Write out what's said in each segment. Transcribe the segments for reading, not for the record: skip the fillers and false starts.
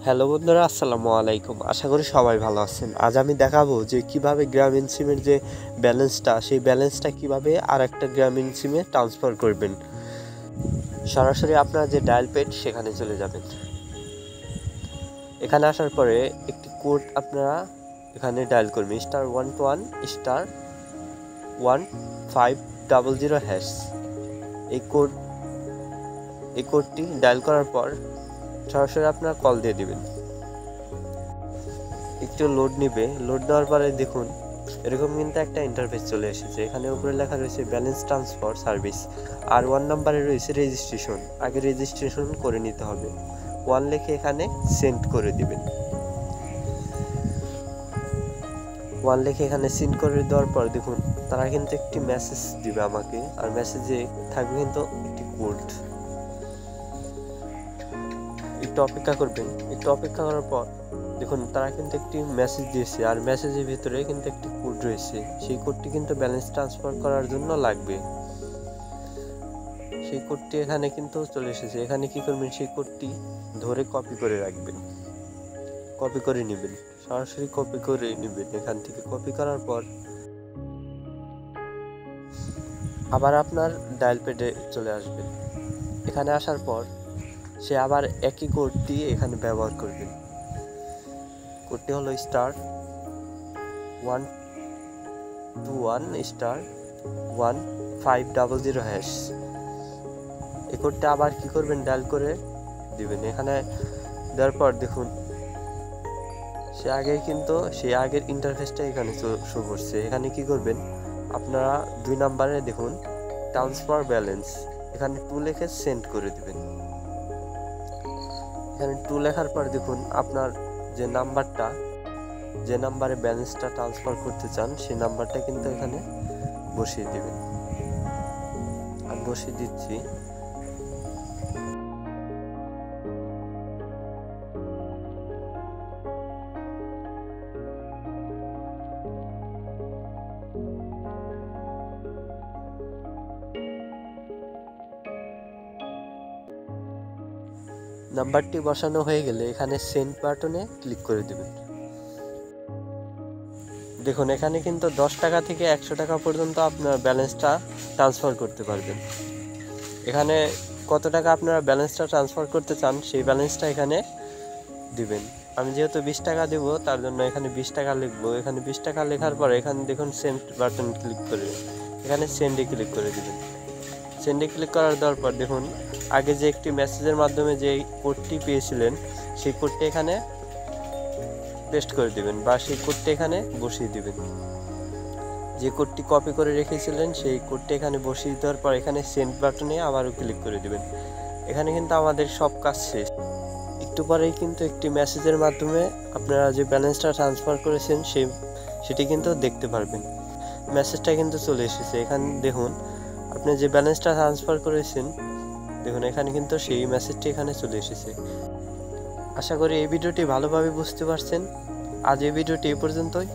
Hello বন্ধুরা, আসসালামু আলাইকুম। আশা করি সবাই ভালো আছেন। আজ আমি দেখাবো যে কিভাবে গ্রামীণ সিমের যে ব্যালেন্সটা, সেই ব্যালেন্সটা কিভাবে আর একটা গ্রামীণ সিমে ট্রান্সফার করবেন। সরাসরি আপনার যে ডায়াল প্যাড সেখানে চলে যাবেন। এখানে আসার পরে একটি কোড আপনারা এখানে ডায়াল করবেন, *121 *1500#। এই কোডটি ডায়াল করার পর সরাসরি আপনারা কল দিয়ে দিবেন। একটু লোড নিবে। লোড নেওয়ার পরে দেখুন এরকম কিন্তু একটা ইন্টারফেস চলে এসেছে। এখানে উপরে লেখা রয়েছে ব্যালেন্স ট্রান্সফার সার্ভিস, আর 1 নম্বরে রয়েছে রেজিস্ট্রেশন। আগে রেজিস্ট্রেশন করে নিতে হবে। 1 লিখে এখানে সেন্ড করে দিবেন। 1 লিখে এখানে সেন্ড করে দেওয়ার পর দেখুন তারা কিন্তু একটি মেসেজ দিবে আমাকে, আর মেসেজে থাকবে কিন্তু একটি কোড। একটু অপেক্ষা করবেন। একটু অপেক্ষা করার পর দেখুন তারা কিন্তু একটি মেসেজ দিয়েছে, আর মেসেজের ভিতরে কিন্তু একটি কোড রয়েছে। সেই কোডটি কিন্তু ব্যালেন্স ট্রান্সফার করার জন্য লাগবে। সেই কোডটি এখানে কিন্তু চলে এসেছে। এখানে কি করবেন, সেই কোডটি ধরে কপি করে রাখবেন, কপি করে নেবেন, সরাসরি কপি করে নেবেন। এখান থেকে কপি করার পর আবার আপনার ডায়াল প্যাডে চলে আসবেন। এখানে আসার পর সে আবার একই কোড দিয়ে এখানে ব্যবহার করবেন। কোডটি হলো *121*1500#। এই কোডটা আবার কি করবেন, ডায়াল করে দিবেন। এখানে দেওয়ার পর দেখুন সে আগের ইন্টারফেসটা এখানে শো করছে। এখানে কি করবেন, আপনারা 2 নম্বরে দেখুন ট্রান্সফার ব্যালেন্স, এখানে 2 লিখে সেন্ড করে দিবেন। এখানে 2 লেখার পর দেখুন আপনার যে নাম্বারে ব্যালেন্সটা ট্রান্সফার করতে চান সেই নাম্বারটা কিন্তু এখানে বসিয়ে দিবেন। আমি বসিয়ে দিচ্ছি। নাম্বারটি বসানো হয়ে গেলে এখানে সেন্ড বাটনে ক্লিক করে দিবেন। দেখুন এখানে কিন্তু 10 টাকা থেকে 100 টাকা পর্যন্ত আপনার ব্যালেন্সটা ট্রান্সফার করতে পারবেন। এখানে কত টাকা আপনারা ব্যালেন্সটা ট্রান্সফার করতে চান সেই ব্যালেন্সটা এখানে দিবেন। আমি যেহেতু 20 টাকা দেব তার জন্য এখানে 20 টাকা লিখবো। এখানে 20 টাকা লেখার পর এখানে দেখুন সেন্ড বাটন ক্লিক করে এখানে সেন্ডে ক্লিক করে দিবেন। সেন্ডে ক্লিক করার দেওয়ার পর দেখুন আগে যে একটি মেসেজের মাধ্যমে যে কোডটি পেয়েছিলেন সেই কোডটি এখানে পেস্ট করে দিবেন, বা সেই কোডটি এখানে বসিয়ে দিবেন। যে কোডটি কপি করে রেখেছিলেন সেই কোডটি এখানে বসিয়ে দেওয়ার পর এখানে সেন্ড বাটনে আবারও ক্লিক করে দিবেন। এখানে কিন্তু আমাদের সব কাজ শেষ। একটু পরেই কিন্তু একটি মেসেজের মাধ্যমে আপনারা যে ব্যালেন্সটা ট্রান্সফার করেছেন সেটি কিন্তু দেখতে পারবেন। মেসেজটা কিন্তু চলে এসেছে। এখানে দেখুন আপনি যে ব্যালেন্সটা ট্রান্সফার করেছেন, দেখুন এখানে কিন্তু সেই মেসেজটি এখানে চলে এসেছে। আশা করি এই ভিডিওটি ভালোভাবে বুঝতে পারছেন। আজ এই ভিডিওটি এই পর্যন্তই।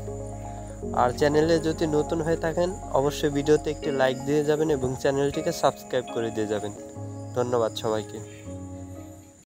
আর চ্যানেলে যদি নতুন হয়ে থাকেন অবশ্যই ভিডিওতে একটি লাইক দিয়ে যাবেন এবং চ্যানেলটিকে সাবস্ক্রাইব করে দিয়ে যাবেন। ধন্যবাদ সবাইকে।